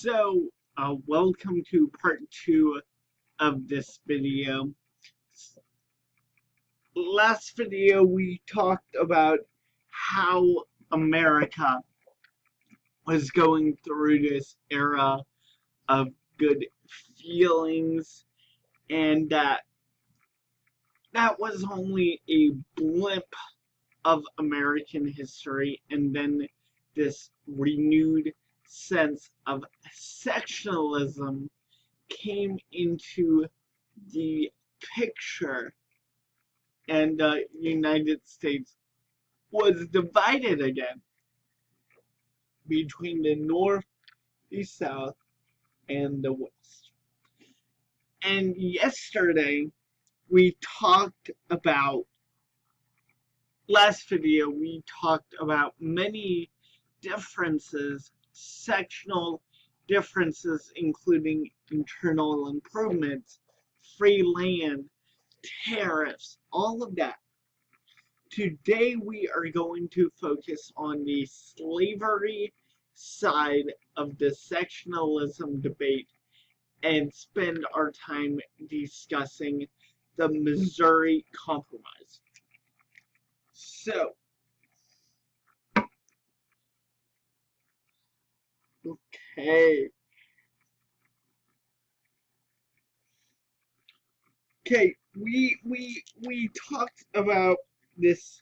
Welcome to part 2 of this video. Last video we talked about how America was going through this era of good feelings, and that was only a blimp of American history, and then this renewed sense of sectionalism came into the picture, and the United States was divided again between the North, the South, and the West. And yesterday, last video, we talked about many differences, sectional differences, including internal improvements, free land, tariffs, all of that. Today we are going to focus on the slavery side of the sectionalism debate and spend our time discussing the Missouri Compromise. Okay, we talked about this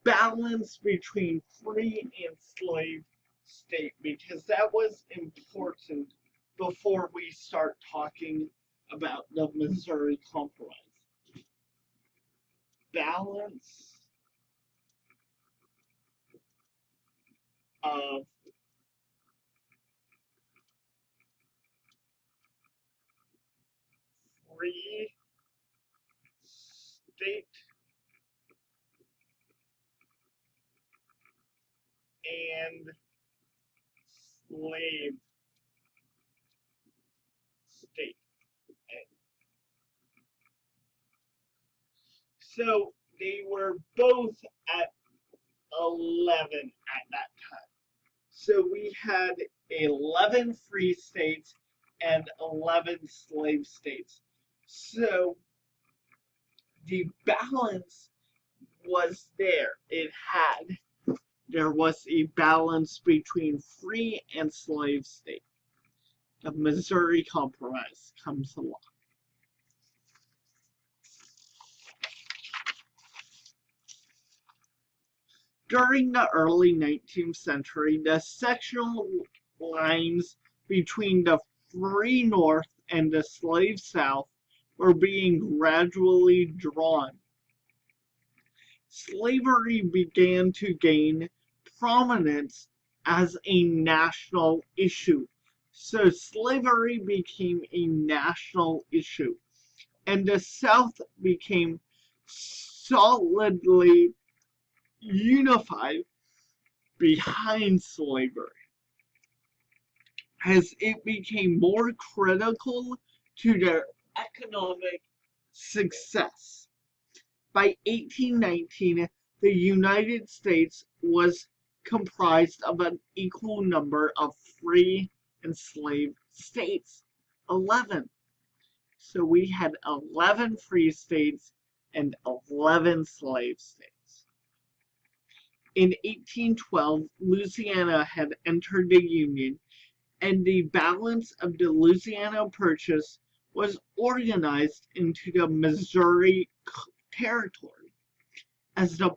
balance between free and slave state because that was important before we start talking about the Missouri Compromise. Balance of free state and slave state. So they were both at 11 at that time. So we had 11 free states and 11 slave states. So the balance was there. There was a balance between free and slave state. The Missouri Compromise comes along. During the early 19th century, the sectional lines between the free North and the slave South were being gradually drawn. Slavery began to gain prominence as a national issue. So slavery became a national issue, and the South became solidly unified behind slavery as it became more critical to their economic success. By 1819, the United States was comprised of an equal number of free and slave states, 11. So we had 11 free states and 11 slave states. In 1812, Louisiana had entered the Union, and the balance of the Louisiana Purchase was organized into the Missouri Territory. As the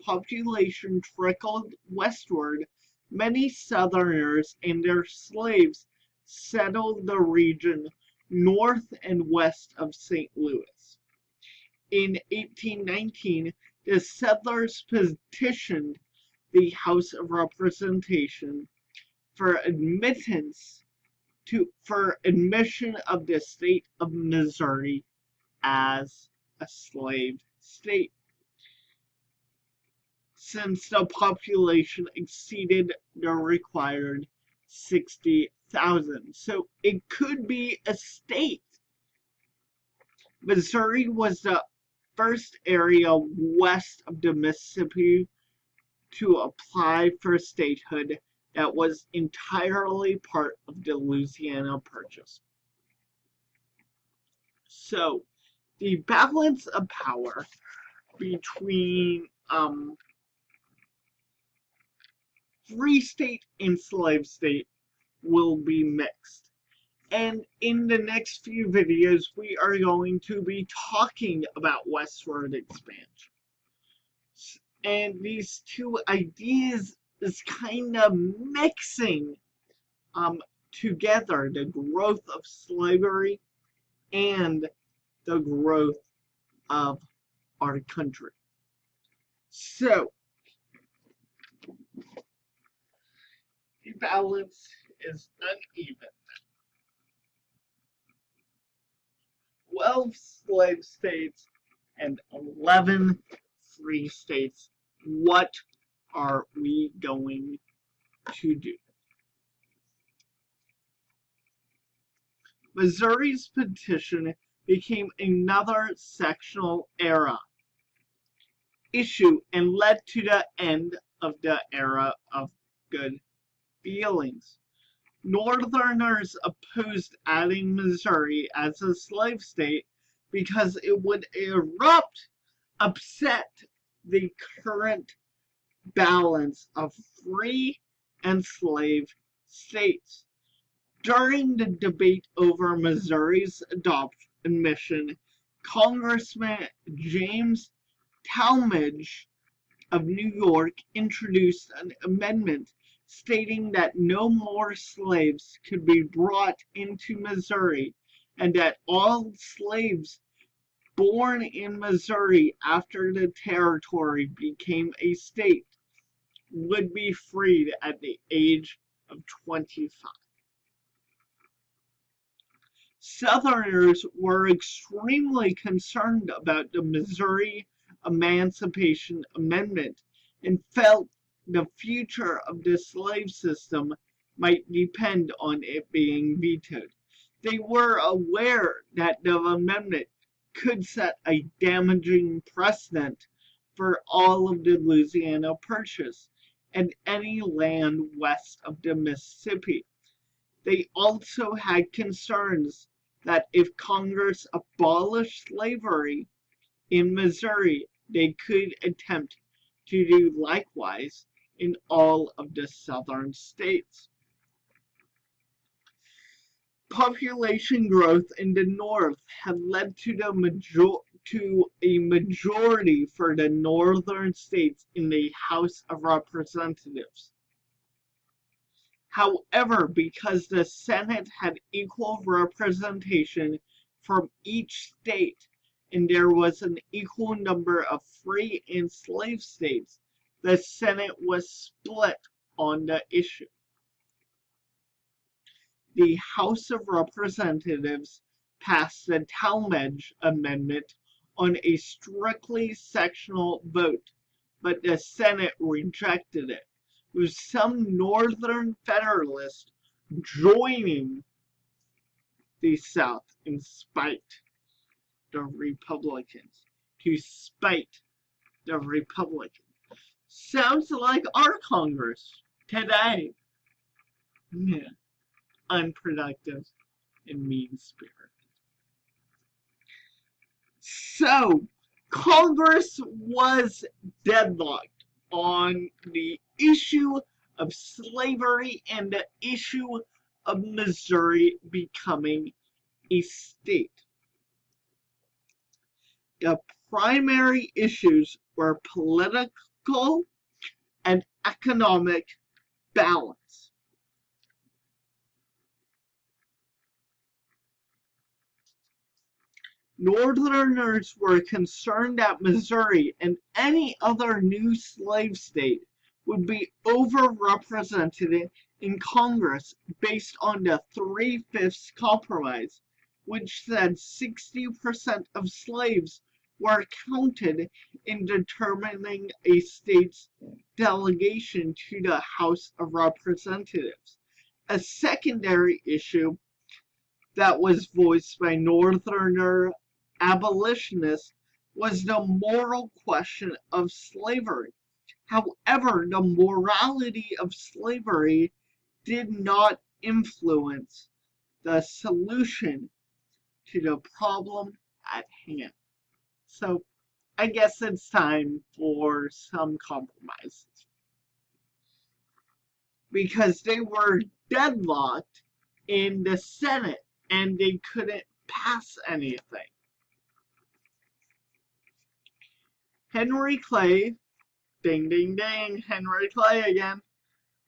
population trickled westward, many Southerners and their slaves settled the region north and west of St. Louis. In 1819, the settlers petitioned the House of Representation for admission of the state of Missouri as a slave state, since the population exceeded the required 60,000. So it could be a state. Missouri was the first area west of the Mississippi to apply for statehood that was entirely part of the Louisiana Purchase. So, the balance of power between free state and slave state will be mixed. And in the next few videos, we are going to be talking about westward expansion. And these two ideas is kind of mixing together the growth of slavery and the growth of our country. So, the balance is uneven. 12 slave states and 11 free states. What are we going to do? Missouri's petition became another sectional era issue and led to the end of the era of good feelings. Northerners opposed adding Missouri as a slave state because it would upset the current balance of free and slave states. During the debate over Missouri's admission, Congressman James Talmadge of New York introduced an amendment stating that no more slaves could be brought into Missouri and that all slaves born in Missouri after the territory became a state would be freed at the age of 25. Southerners were extremely concerned about the Missouri Emancipation Amendment and felt the future of the slave system might depend on it being vetoed. They were aware that the amendment could set a damaging precedent for all of the Louisiana Purchase and any land west of the Mississippi. They also had concerns that if Congress abolished slavery in Missouri, they could attempt to do likewise in all of the southern states. Population growth in the north had led to a majority for the northern states in the House of Representatives. However, because the Senate had equal representation from each state, and there was an equal number of free and slave states, the Senate was split on the issue. The House of Representatives passed the Talmadge Amendment on a strictly sectional vote, but the Senate rejected it, with some Northern Federalists joining the South in spite the Republicans. To spite the Republicans. Sounds like our Congress today. Yeah. Unproductive and mean-spirited. So, Congress was deadlocked on the issue of slavery and the issue of Missouri becoming a state. The primary issues were political and economic balance. Northerners were concerned that Missouri and any other new slave state would be overrepresented in Congress based on the 3/5 compromise, which said 60% of slaves were counted in determining a state's delegation to the House of Representatives. A secondary issue that was voiced by Northerner abolitionists was the moral question of slavery. However, the morality of slavery did not influence the solution to the problem at hand. So I guess it's time for some compromises. Because they were deadlocked in the Senate and they couldn't pass anything. Henry Clay, ding ding ding, Henry Clay again,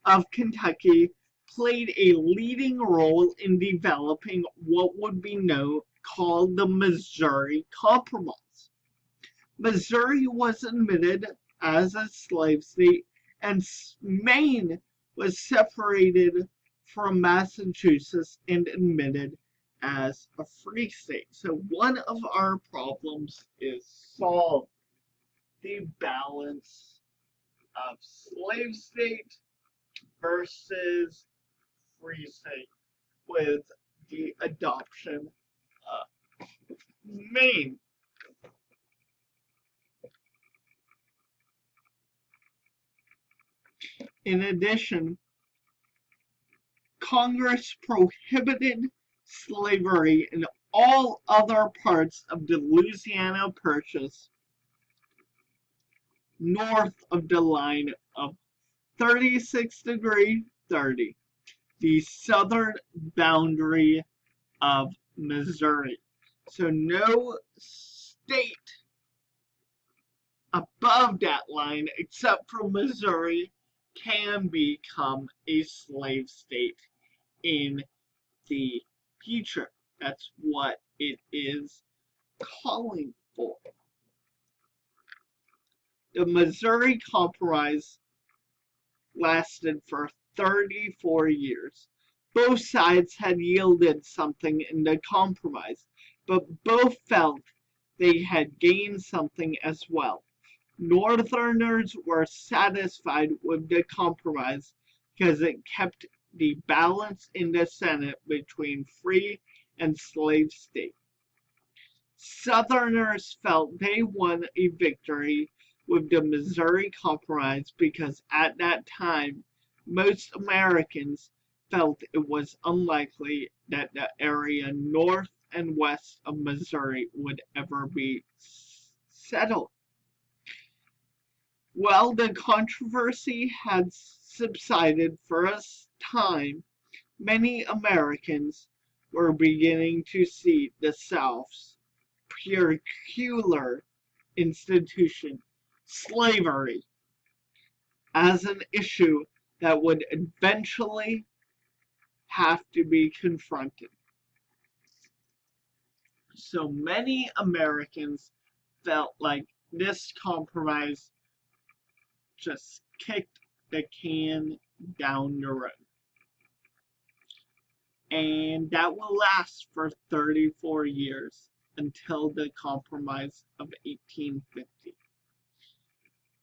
of Kentucky, played a leading role in developing what would be called the Missouri Compromise. Missouri was admitted as a slave state, and Maine was separated from Massachusetts and admitted as a free state. So one of our problems is solved. The balance of slave state versus free state with the adoption of Maine. In addition, Congress prohibited slavery in all other parts of the Louisiana Purchase north of the line of 36°30, the southern boundary of Missouri. So no state above that line, except for Missouri, can become a slave state in the future. That's what it is calling for. The Missouri Compromise lasted for 34 years. Both sides had yielded something in the compromise, but both felt they had gained something as well. Northerners were satisfied with the compromise because it kept the balance in the Senate between free and slave state. Southerners felt they won a victory with the Missouri Compromise because at that time, most Americans felt it was unlikely that the area north and west of Missouri would ever be settled. Well, the controversy had subsided for a time. Many Americans were beginning to see the South's peculiar institution, slavery, as an issue that would eventually have to be confronted. So many Americans felt like this compromise just kicked the can down the road. And that will last for 34 years until the Compromise of 1850.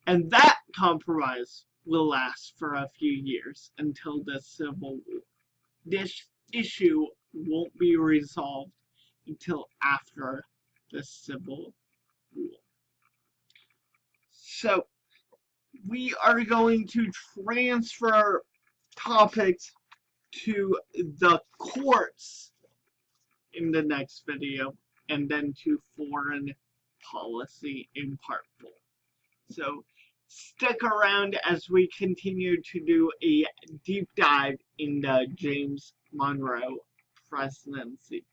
And that compromise will last for a few years until the Civil War. This issue won't be resolved until after the Civil War. So, we are going to transfer topics to the courts in the next video, and then to foreign policy in part 4. So stick around as we continue to do a deep dive in the James Monroe presidency.